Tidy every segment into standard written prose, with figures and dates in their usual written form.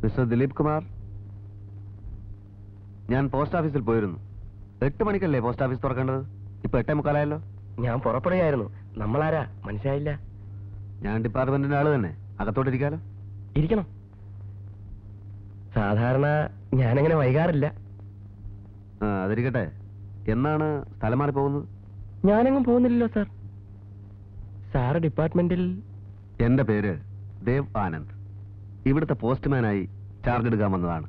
Mister Dileep Kumar, ഞാൻ post ഓഫീസിൽ പോയിരുന്നു. 8 മണിക്കല്ലേ പോസ്റ്റ് ഓഫീസ് തുറക്കേണ്ടത്? ഇപ്പൊ 8:45 ഞാൻ പുറപ്പെടുകയായിരുന്നു. നമ്മളാരാ മനസ്സിലായില്ല. ഞാൻ ഡിപ്പാർട്ട്മെന്റിന്റെ ആള് തന്നെ. അകത്തോട്ടിരിക്കാലോ? ഇരിക്കണം. സാധാരണ ഞാനങ്ങനെ വൈകാറില്ല. അതിരിക്കട്ടെ, എന്നാണ് സ്ഥലം മാറി പോകുന്നത്? ഞാനെങ്ങും പോകുന്നില്ലല്ലോ സാർ. സാറ് ഡിപ്പാർട്ട്മെന്റിൽ? എന്റെ പേര് ദേവ് ആനന്ദ്. ഇവിടുത്തെ പോസ്റ്റ്മാനായി ചാർജ് എടുക്കാൻ വന്നതാണ്.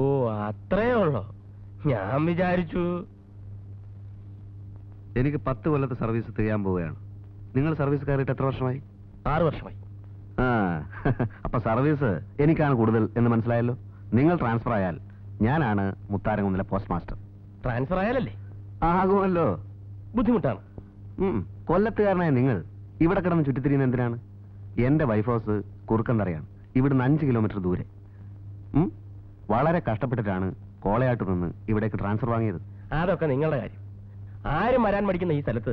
ഓ, അത്രേ ഉള്ളോ? ഞാൻ വിചാരിച്ചു. എനിക്ക് 10 കൊല്ലത്തെ സർവീസ് തികയാൻ പോവുകയാണ്. നിങ്ങൾ സർവീസ് കയറിയിട്ട് എത്ര വർഷമായി? 6 വർഷമായി. അപ്പൊ സർവീസ് എനിക്കാണ് കൂടുതൽ എന്ന് മനസ്സിലായല്ലോ. നിങ്ങൾ ട്രാൻസ്ഫർ ആയാൽ ഞാനാണ് മുത്താരംകുന്നിലെ പോസ്റ്റ് മാസ്റ്റർ. ട്രാൻസ്ഫർ ആയാലല്ലേ? ആകുമല്ലോ. ബുദ്ധിമുട്ടാണ്. കൊല്ലത്തുകാരനായ നിങ്ങൾ ഇവിടെ കിടന്ന് ചുറ്റിത്തിരിയുന്ന എന്തിനാണ്? എന്റെ വൈഫ് ഹൗസ് കുറുക്കന്തറയാണ്. ഇവിടുന്ന് 5 കിലോമീറ്റർ ദൂരെ. വളരെ കഷ്ടപ്പെട്ടിട്ടാണ് കോളയാട്ട് നിന്ന് ഇവിടേക്ക് ട്രാൻസ്ഫർ വാങ്ങിയത്. അതൊക്കെ നിങ്ങളുടെ കാര്യം. ആരും വരാൻ മടിക്കുന്ന ഈ സ്ഥലത്ത്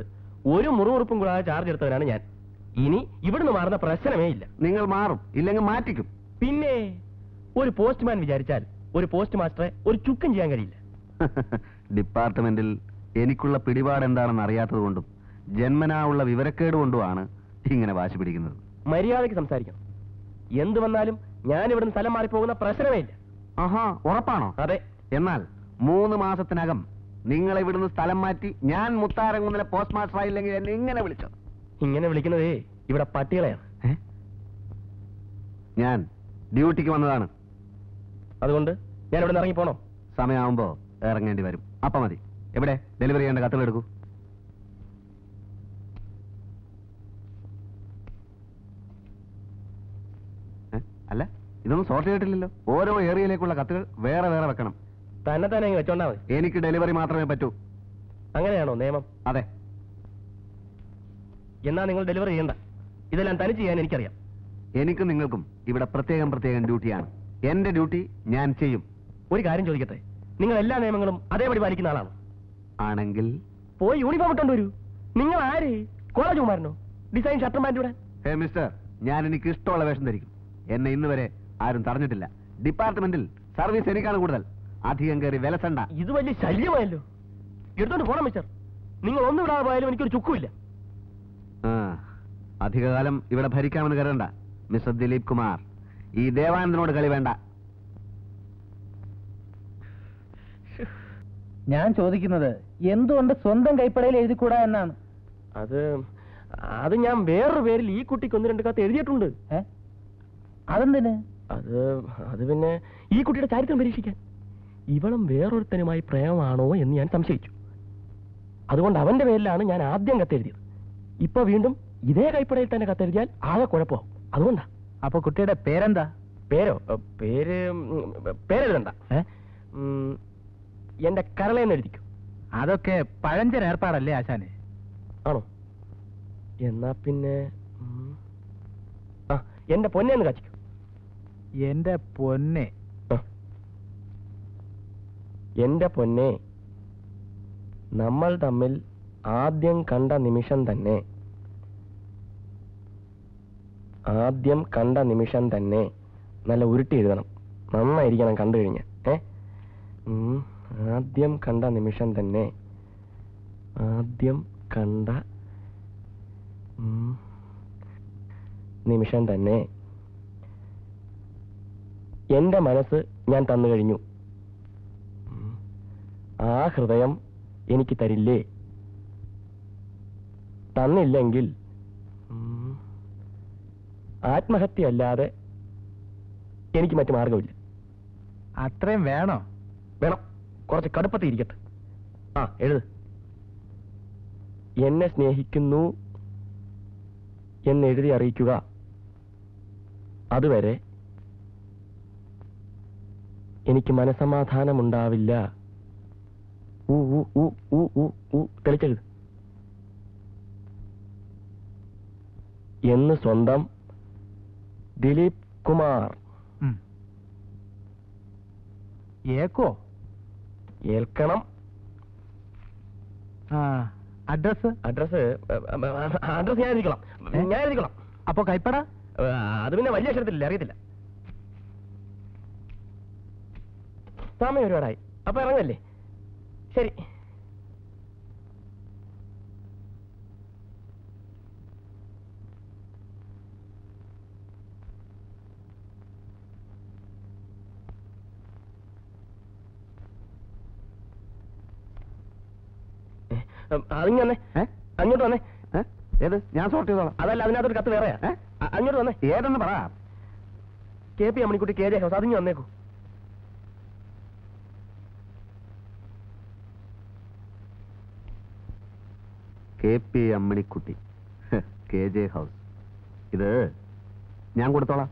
ഒരു മുറിവുറുപ്പും കൂടാതെ ചാർജ് എടുത്തവനാണ് ഞാൻ. ഇനി ഇവിടുന്ന് മാറുന്ന പ്രശ്നമേ ഇല്ല. നിങ്ങൾ മാറും, ഇല്ലെങ്കിൽ മാറ്റിക്കും. പിന്നെ ഒരു പോസ്റ്റ്മാൻ വിചാരിച്ചാൽ ഒരു പോസ്റ്റ് മാസ്റ്ററെ ഒരു ചുക്കും ചെയ്യാൻ കഴിയില്ല. ഡിപ്പാർട്ട്മെന്റിൽ എനിക്കുള്ള പിടിപാട് എന്താണെന്ന് അറിയാത്തത് കൊണ്ടും ജന്മനാ ഉള്ള വിവരക്കേട് കൊണ്ടുമാണ് ഇങ്ങനെ വാശി പിടിക്കുന്നത്. മര്യാദയ്ക്ക് സംസാരിക്കണം. എന്ത് വന്നാലും ഞാൻ ഇവിടുന്ന് സ്ഥലം മാറിപ്പോകുന്ന പ്രശ്നമേ ഇല്ല. ആഹാ, ഉറപ്പാണോ? അതെ. എന്നാൽ 3 മാസത്തിനകം നിങ്ങൾ ഇവിടുന്ന് സ്ഥലം മാറ്റി ഞാൻ മുത്താരംകുന്നിലെ പോസ്റ്റ് മാസ്റ്റർ ആയില്ലെങ്കിൽ എന്നെ ഇങ്ങനെ വിളിച്ചോ? ഇങ്ങനെ വിളിക്കുന്നതേ ഇവിടെ പട്ടികളെയാണ്. ഞാൻ ഡ്യൂട്ടിക്ക് വന്നതാണ്. അതുകൊണ്ട് ഞാൻ ഇവിടെ നിന്ന് ഇറങ്ങി പോണോ? സമയമാകുമ്പോ ഇറങ്ങേണ്ടി വരും. അപ്പൊ മതി. എവിടെ ഡെലിവറി ചെയ്യേണ്ട കത്തുകൾ എടുക്കൂ. അല്ല, ഇതൊന്നും സോർട്ട് ചെയ്തിട്ടില്ലല്ലോ. ഓരോ ഏരിയയിലേക്കുള്ള കത്തുകൾ വേറെ വേറെ വെക്കണം. തന്നെ തന്നെ വെച്ചോണ്ടാ മതി. എനിക്ക് ഡെലിവറി മാത്രമേ പറ്റൂ. അങ്ങനെയാണോ നിയമം? അതെ. എന്നാ നിങ്ങൾ ഡെലിവറി ചെയ്യണ്ട. ഇതെല്ലാം തനിച്ച് ചെയ്യാൻ എനിക്കറിയാം. എനിക്കും നിങ്ങൾക്കും ഇവിടെ പ്രത്യേകം ഡ്യൂട്ടിയാണ്. എന്റെ ഡ്യൂട്ടി ഞാൻ ചെയ്യും. ഒരു കാര്യം ചോദിക്കട്ടെ, നിങ്ങൾ എല്ലാ നിയമങ്ങളും അതേപടി പാലിക്കുന്ന ആളാണോ? ആണെങ്കിൽ പോയി യൂണിഫോം ഇട്ടോണ്ട് വരൂ. നിങ്ങൾ ആര്? കോളേജ് കുമാരനോ? ഡിസൈൻ ഷർട്ടും പാൻറ് ഇവിടെ? ഹേ മിസ്റ്റർ, ഞാൻ എനിക്ക് ഇഷ്ടമുള്ള വേഷം ധരിക്കും. എന്നെ ഇന്ന് വരെ ആരും തടഞ്ഞിട്ടില്ല. ഡിപ്പാർട്ട്മെന്റിൽ സർവീസ് എനിക്കാണ് കൂടുതൽ. അധികം കയറി വിലസണ്ട. ഇത് വലിയ ശല്യമായല്ലോ. എടുത്തോണ്ട് പോണം മിസ്റ്റർ. നിങ്ങൾ ഒന്നും വിടാതെ പോയാലും എനിക്കൊരു ചുക്കുമില്ല. അധികകാലം ഇവിടെ ഭരിക്കാമെന്ന് കരുതണ്ട മിസ്റ്റർ ദിലീപ് കുമാർ. ഈ ദേവാനന്ദനോട് കളി വേണ്ട. ഞാൻ ചോദിക്കുന്നത് എന്തുകൊണ്ട് സ്വന്തം കൈപ്പടയിൽ എഴുതിക്കൂടാ എന്നാണ്. അത് ഞാൻ വേറൊരു പേരിൽ ഈ കുട്ടിക്ക് 1-2 കത്ത് എഴുതിയിട്ടുണ്ട്. അതെന്തിന്? അത് പിന്നെ ഈ കുട്ടിയുടെ ചരിത്രം പരീക്ഷിക്കാൻ. ഇവളും വേറൊരുത്തനുമായി പ്രേമമാണോ എന്ന് ഞാൻ സംശയിച്ചു. അതുകൊണ്ട് അവന്റെ പേരിലാണ് ഞാൻ ആദ്യം കത്തെഴുതിയത്. ഇപ്പൊ വീണ്ടും ഇതേ കൈപ്പടയിൽ തന്നെ കത്തെഴുതിയാൽ ആകെ കുഴപ്പമാവും. അതുകൊണ്ടാ. അപ്പൊ കുട്ടിയുടെ പേരെന്താ? പേരെഴുതണ്ട. എന്റെ കരളേന്ന് എഴുതിക്കും. അതൊക്കെ പഴഞ്ചൻ ഏർപ്പാടല്ലേ ആശാനെ? ആണോ? എന്നാ പിന്നെ എന്റെ പൊന്നേന്ന് കാച്ചിക്കും. എന്റെ പൊന്നെ. എന്റെ പൊന്നെ, നമ്മൾ തമ്മിൽ ആദ്യം കണ്ട നിമിഷം തന്നെ നല്ല ഉരുട്ടി എഴുതണം. നന്നായിരിക്കണം കണ്ടു കഴിഞ്ഞ. ആദ്യം കണ്ട നിമിഷം തന്നെ എന്റെ മനസ്സ് ഞാൻ തന്നു കഴിഞ്ഞു. ആ ഹൃദയം എനിക്ക് തരില്ലേ? തന്നില്ലെങ്കിൽ ആത്മഹത്യ അല്ലാതെ എനിക്ക് മറ്റു മാർഗമില്ല. അത്രയും വേണോ? വേണം. കുറച്ച് കടുപ്പത്തിരിക്കട്ടെ. എഴുത്. എന്നെ സ്നേഹിക്കുന്നു എന്നെഴുതി അറിയിക്കുക. അതുവരെ എനിക്ക് മനസമാധാനമുണ്ടാവില്ല. തെളിച്ചെഴുത്. എന്ന് സ്വന്തം ദിലീപ് കുമാർ. ഏക്കോ? ഏൽക്കണം. അഡ്രസ് ഞാൻ എഴുതിക്കണം. അപ്പൊ കൈപ്പട? അത് പിന്നെ വലിയ അക്ഷരത്തിലില്ല, അറിയത്തില്ല. സമയം ഒരുപാടായി. അപ്പൊ ഇറങ്ങല്ലേ? ശരി. അതിങ്ങ് വന്നേ. അങ്ങോട്ട് വന്നേ. ഏത്? ഞാൻ സോർട്ട് ചെയ്തോളാം. അതല്ല, അതിനകത്തൊരു കത്ത് വേറെയാ. അങ്ങോട്ട് വന്നേ. ഏതെന്ന് പറ. KP Ammanikutty KJ house. അതിങ്ങ് വന്നേക്കൂ. KP Ammanikutty KJ house. ഇത് ഞാൻ കൊടുത്തോളാം.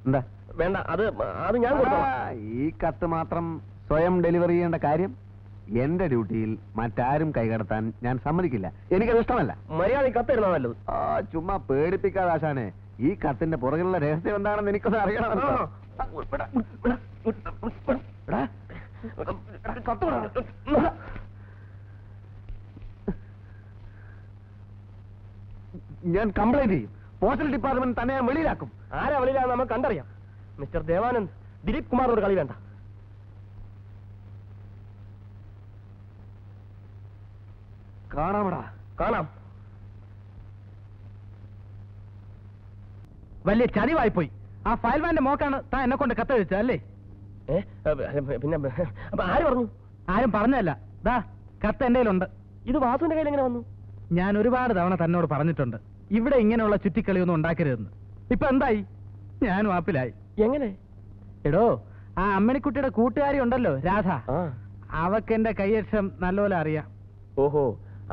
എന്താ? വേണ്ട, അത് ഞാൻ കൊടുത്തോളാം. ഈ കത്ത് മാത്രം സ്വയം ഡെലിവറി ചെയ്യേണ്ട കാര്യം എന്റെ ഡ്യൂട്ടിയിൽ മറ്റാരും കൈകടത്താൻ ഞാൻ സമ്മതിക്കില്ല. എനിക്കത് ഇഷ്ടമല്ല. മര്യാദ കത്ത് തരുന്ന നല്ലത്. ചുമ്മാ പേടിപ്പിക്കാതെ ആശാനെ. ഈ കത്തിന്റെ പുറകിലുള്ള രഹസ്യം എന്താണെന്ന് എനിക്കൊന്ന് അറിയണമല്ലോ. ഞാൻ കംപ്ലൈന്റ് ചെയ്യും. പോസ്റ്റൽ ഡിപ്പാർട്ട്മെന്റ് തന്നെ ഞാൻ വെളിയിലാക്കും. ആരാ വെളിയിലാന്ന് നമുക്ക് കണ്ടറിയാം. മിസ്റ്റർ ദേവാനന്ദ്, ദിലീപ് കുമാറിനോട് കളി വേണ്ട. കാണാമടാ. കാണാം. വലിയ ചതിവായിപ്പോയി. ആ ഫയൽമാന്റെ മോക്കാണ് താൻ എന്നെ കൊണ്ട് കത്തെഴുതിച്ചത് അല്ലേ? പിന്നെ അപ്പൊ ആര് പറഞ്ഞു? ആരും പറഞ്ഞല്ല. ദാ കത്ത് എന്റെ കയ്യിലുണ്ട്. ഇത് വാസുവിന്റെ കയ്യിൽ എങ്ങനെ വന്നു? ഞാൻ ഒരുപാട് തവണ തന്നോട് പറഞ്ഞിട്ടുണ്ട് ഇവിടെ ഇങ്ങനെയുള്ള ചുറ്റിക്കളിയൊന്നും ഉണ്ടാക്കരുതെന്ന്. ഇപ്പൊ എന്തായി? ഞാനും ആപ്പിലായി. എങ്ങനെ? എടോ, ആ അമ്മണിക്കുട്ടിയുടെ കൂട്ടുകാരി ഉണ്ടല്ലോ രാധ, അവക്ക് എന്റെ കൈയക്ഷരം നല്ലപോലെ അറിയാം. ഓഹോ,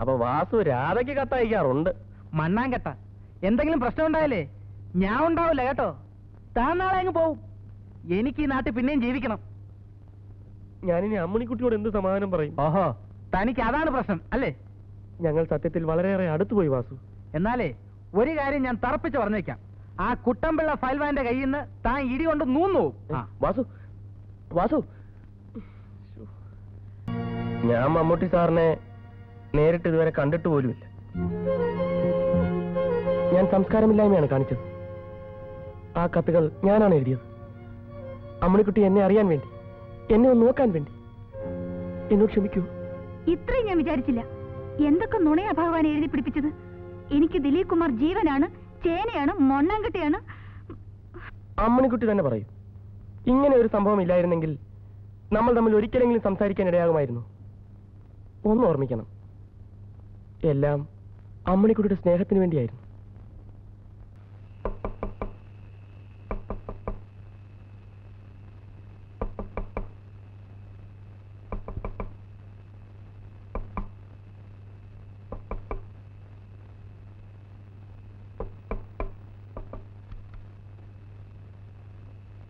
അപ്പൊ വാസു രാധയ്ക്ക് കത്തയക്കാറുണ്ട്. മണ്ണാങ്കട്ട. എന്തെങ്കിലും പ്രശ്നം ഉണ്ടായാലേ ഞാൻ ഉണ്ടാവില്ല കേട്ടോ. താൻ നാളെ അങ്ങ് പോവും. എനിക്ക് ഈ നാട്ടിൽ പിന്നെയും ജീവിക്കണം. ഞാനിനി അമ്മണിക്കുട്ടിയോട് എന്ത് സമാധാനം പറയും? ഓഹോ, തനിക്ക് അതാണ് പ്രശ്നം അല്ലേ? ഞങ്ങൾ സത്യത്തിൽ വളരെയേറെ അടുത്തുപോയി വാസു. എന്നാലേ ഒരു കാര്യം ഞാൻ തറപ്പിച്ച് പറഞ്ഞേക്കാം. ആ കുട്ടമ്പിള്ള ഫയൽവാന്റെ കയ്യിൽ നിന്ന് താൻ ഇടി കൊണ്ട് നൂന്നു പോവും. വാസു, വാസു, ഞാൻ മമ്മൂട്ടി സാറിനെ നേരിട്ട് ഇതുവരെ കണ്ടിട്ട് പോലുമില്ല. ഞാൻ സംസ്കാരമില്ലായ്മയാണ് കാണിച്ചത്. ആ കത്തുകൾ ഞാനാണ് എഴുതിയത്. അമ്മണിക്കുട്ടി എന്നെ അറിയാൻ വേണ്ടി, എന്നെ ഒന്ന് നോക്കാൻ വേണ്ടി. എന്നോട് ക്ഷമിക്കൂ. ഇത്രയും ഞാൻ വിചാരിച്ചില്ല. എന്തൊക്കെ നുണയാ ഭഗവാൻ എഴുതി പിടിപ്പിച്ചത്. എനിക്ക് ദിലീപ് കുമാർ ജീവനാണ്, ചേനയാണ്, മൊണ്ണാങ്കട്ടിയാണ്. അമ്മണിക്കുട്ടി തന്നെ പറയും. ഇങ്ങനെ ഒരു സംഭവം ഇല്ലായിരുന്നെങ്കിൽ നമ്മൾ തമ്മിൽ ഒരിക്കലെങ്കിലും സംസാരിക്കാൻ ഇടയാകുമായിരുന്നു. ഒന്ന് ഓർമ്മിക്കണം, എല്ലാം അമ്മണിക്കുട്ടിയുടെ സ്നേഹത്തിന് വേണ്ടിയായിരുന്നു.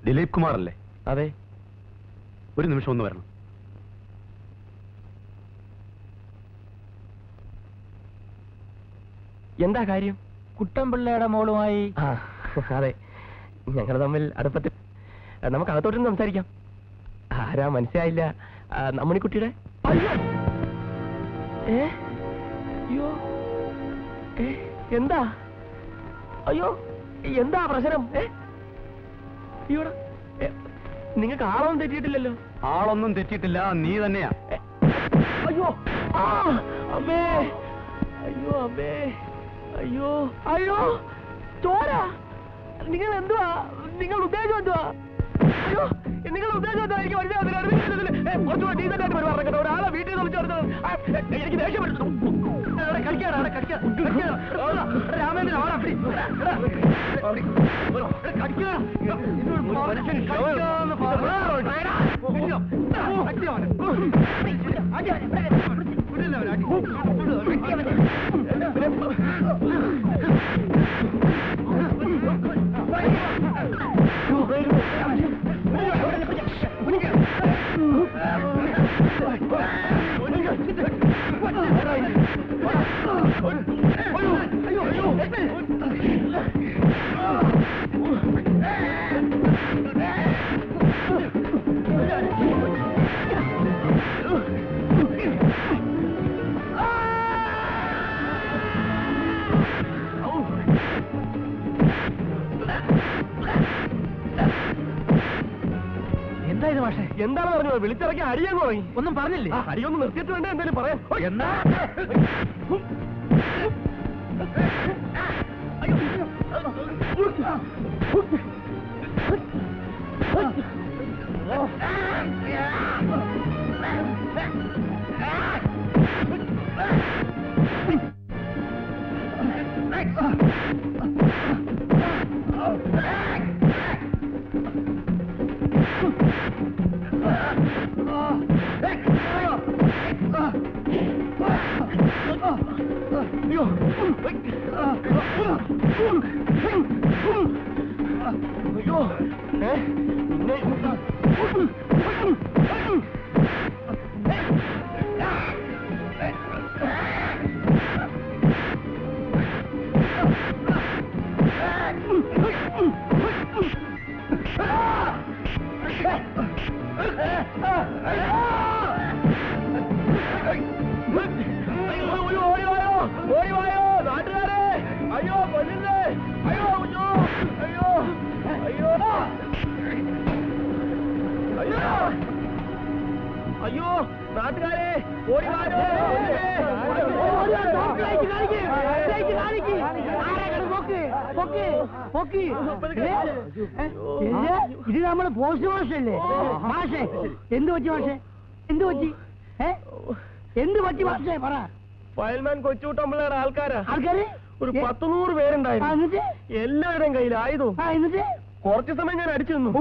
ദിലീപ് കുമാർ അല്ലേ? അതെ. ഒരു നിമിഷം ഒന്ന് വരണം. എന്താ കാര്യം? കുട്ടമ്പിള്ളയുടെ മോളുമായി. അതെ, ഞങ്ങൾ തമ്മിൽ അടുപ്പത്തിൽ. നമുക്ക് അകത്തോട്ടൊന്ന് സംസാരിക്കാം. ആരാ മനസ്സിലായില്ല? അമ്മണിക്കുട്ടിയുടെ. അയ്യോ, അയ്യോ, എന്താ? അയ്യോ, എന്താ പ്രശ്നം? ഇവിടെ നിങ്ങൾക്ക് ആളൊന്നും തെറ്റിയിട്ടില്ലല്ലോ. ആളൊന്നും തെറ്റിയിട്ടില്ല, നീ തന്നെയാ. അയ്യോ, അമ്മേ, അയ്യോ അമ്മേ, അയ്യോ, അയ്യോ, ചോര. നിങ്ങൾ എന്തുവാ? നിങ്ങൾ ഉദ്ദേശം എന്തുവാ? അയ്യോ, നിങ്ങളുടെ ഉദ്ദേശം എന്താ? എനിക്ക് ഒരാളെ വീട്ടിൽ നിന്ന് വിളിച്ചു. എനിക്ക് ദേഷ്യം എന്തായത് മാഷേ? എന്താണ് പറഞ്ഞത്? വിളിച്ചിറക്കി അടിയാൻ തുടങ്ങി. ഒന്നും പറഞ്ഞില്ലേ? അടിയൊന്നും നിർത്തിയിട്ട് വേണ്ട എന്തായാലും പറയാൻ. എന്താ? അയ്യോ പിന്നെ ഓടിവായോ നാട്ടുകാരെ. അയ്യോ കൊല്ലുന്നേ. അയ്യോ അയ്യോ അയ്യോ അയ്യോ അയ്യോ നാട്ടുകാരെ ഓടിവായോ. ഇത് നമ്മള് പോസ്റ്റ് മാഷല്ലേ? മാഷേ എന്ത് പറ്റി മാഷേ? എന്ത് പറ്റി? എന്ത് പറ്റി മാഷേ പറ. ഫയൽമാൻ കൊച്ചുകൂട്ടമ്പിള്ളയുടെ ആൾക്കാരാ. ആൾക്കാര് ഒരു 100 പേരുണ്ടായിരുന്നു. എന്നിട്ട് എല്ലാവരുടെയും കയ്യിൽ ആയുധവും. എന്നിട്ട് കുറച്ചു സമയം ഞാൻ അടിച്ചു നിന്നു.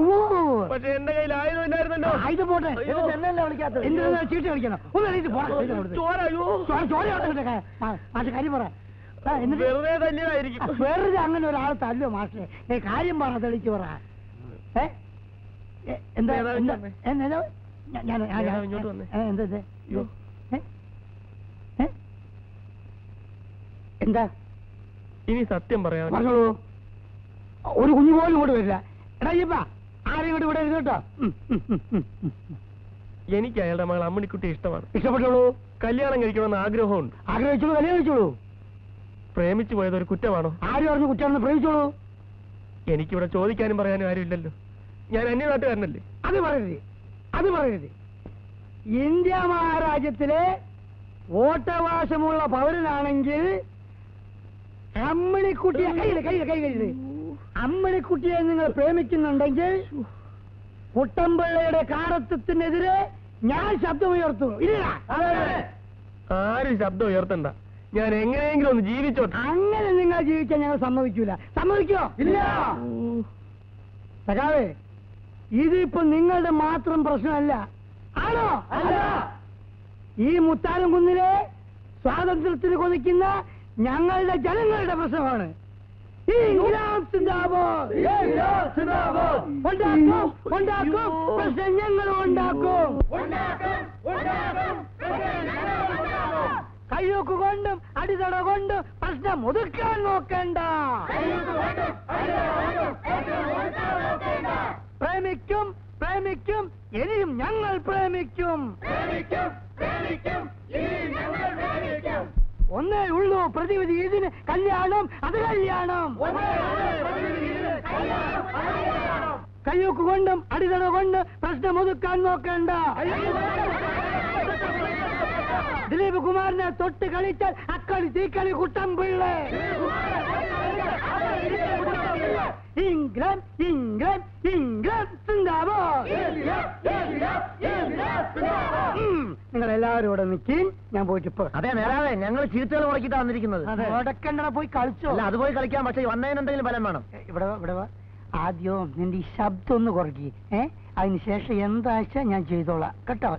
പക്ഷെ എന്റെ കയ്യിൽ ആയുധം ഇല്ലായിരുന്നല്ലോ. ഇത് പോട്ടെ. എന്തിനാ ചീട്ട് കളിക്കണം? ഒന്ന് എണീറ്റ് പോടാ. ചോര മാഷെ കാര്യം പറ. വെറുതെ തല്ലിയതായിരിക്കും. വെറുതെ അങ്ങനെ ഒരാൾ തല്ലോ മാഷെ? കാര്യം പറ, തെളിച്ച് പറ. എന്താ ഇങ്ങോട്ട് വന്നേ. എന്താ ഇനി സത്യം പറയാം. പറഞ്ഞോളൂ. ഒരു കുഞ്ഞു പോലും ഇങ്ങോട്ട് വരില്ല. എടാ ഇപ്പാ ആരും ഇങ്ങോട്ട് ഇവിടെ ഇരുന്ന് കേട്ടോ. എനിക്ക് അയാളുടെ മകൾ അമ്മണിക്കുട്ടി ഇഷ്ടമാണ്. ഇഷ്ടപ്പെട്ടോളൂ. കല്യാണം കഴിക്കണമെന്ന് ആഗ്രഹമുണ്ട്. ആഗ്രഹിച്ചോളൂ, കല്യാണം കഴിച്ചോളൂ. പ്രേമിച്ചു പോയത് ഒരു കുറ്റമാണോ? ആരും പറഞ്ഞു കുറ്റാണെന്ന്? പ്രേമിച്ചോളൂ. എനിക്കിവിടെ ചോദിക്കാനും പറയാനും ആരും ഇല്ലല്ലോ. ഞാൻ അന്യനാട്ടുകാരനല്ലേ? അത് പറയരുത്, അത് പറയരുത്. ഇന്ത്യ മഹാരാജ്യത്തിലെ വോട്ടവകാശമുള്ള പൗരനാണെങ്കിൽ അമ്മണിക്കുട്ടിയെ കൈ അമ്മണിക്കുട്ടിയെ നിങ്ങൾ പ്രേമിക്കുന്നുണ്ടെങ്കിൽ കുട്ടമ്പിള്ളയുടെ കാടത്വത്തിനെതിരെ ഞാൻ ശബ്ദമുയർത്തും. ഇല്ല, ആരും ശബ്ദം ഉയർത്തണ്ട. ഞാൻ എങ്ങനെയെങ്കിലും ഒന്ന് ജീവിച്ചോട്ടെ. അങ്ങനെ നിങ്ങൾ ജീവിക്കാൻ ഞങ്ങൾ സമ്മതിക്കൂല. സമ്മതിക്കോ? ഇല്ല. സഖാവേ, ഇതിപ്പോ നിങ്ങളുടെ മാത്രം പ്രശ്നമല്ല. ആണോ? അല്ല. ഈ മുത്താരം കുന്നിലെ സ്വാതന്ത്ര്യത്തിന് കൊതിക്കുന്ന ഞങ്ങളുടെ ജനങ്ങളുടെ പ്രശ്നമാണ്. ഉണ്ടാക്കും, പ്രശ്നം ഞങ്ങൾ ഉണ്ടാക്കും. കയ്യൊക്കെ കൊണ്ടും അടിതട കൊണ്ടും പ്രശ്നം ഒതുക്കാൻ നോക്കണ്ട. പ്രേമിക്കും, പ്രേമിക്കും, ഇനിയും ഞങ്ങൾ പ്രേമിക്കും. ഒന്നേ ഉള്ളൂ പ്രതിവിധി ഇതിന്. കല്യാണം, അത് കല്യാണം. കയ്യൊക്കെ കൊണ്ടും അടിതട കൊണ്ട് പ്രശ്നം ഒതുക്കാൻ നോക്കണ്ട. ദിലീപ് കുമാറിനെ തൊട്ട് കളിച്ചാൽ അക്കളി തീക്കളി കുട്ടമ്പിള്ളേ. ഇംഗ്ലണ്ട്, ഇംഗ്ലണ്ട്, ഇംഗ്ലണ്ട് സിന്ദാബാദ്. നിങ്ങൾ എല്ലാവരും ഇവിടെ നിൽക്കും, ഞാൻ പോയിട്ട് ഇപ്പൊ. അതെ നേരാവേ, ഞങ്ങൾ ചീട്ടുകൾ മുടക്കിട്ടാ വന്നിരിക്കുന്നത്. മുടക്കണ്ട, പോയി കളിച്ചോ. അല്ല, അത് പോയി കളിക്കാം. പക്ഷെ വന്നതിനെന്തെങ്കിലും ഫലം വേണം. ഇവിടെ ആദ്യം നിന്റെ ഈ ശബ്ദം ഒന്ന് കുറയ്ക്ക്. അതിനുശേഷം എന്താഴ്ച ഞാൻ ചെയ്തോളാം കേട്ടോ.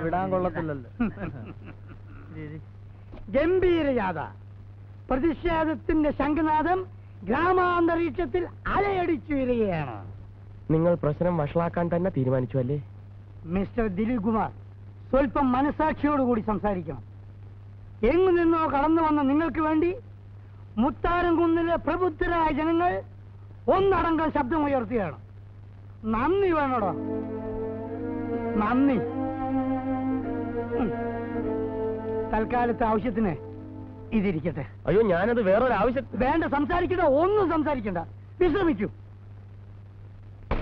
വിടാൻ കൊള്ളത്തില്ലല്ലോ. ഗംഭീരയാത പ്രതിഷേധത്തിന്റെ ശംഖനാദം ഗ്രാമാന്തരീക്ഷത്തിൽ അലയടിച്ചു വരികയാണ്. നിങ്ങൾ പ്രശ്നം വഷളാക്കാൻ തന്നെ തീരുമാനിച്ചു അല്ലേ? മിസ്റ്റർ ദിലീപ് കുമാർ, സ്വല്പം മനസാക്ഷിയോടുകൂടി സംസാരിക്കണം. എങ്ങു നിന്നോ കടന്നു വന്ന നിങ്ങൾക്ക് വേണ്ടി മുത്താരം കുന്നിലെ പ്രബുദ്ധരായ ജനങ്ങൾ ഒന്നടങ്കം ശബ്ദമുയർത്തുകയാണ്. നന്ദി വേണോടോ, നന്ദി. തൽക്കാലത്തെ ആവശ്യത്തിന് ഇതിരിക്കട്ടെ. അയ്യോ, ഞാനത് വേറൊരു ആവശ്യം. വേണ്ട, സംസാരിക്കണ്ട, ഒന്നും സംസാരിക്കണ്ട, വിശ്രമിക്കൂ.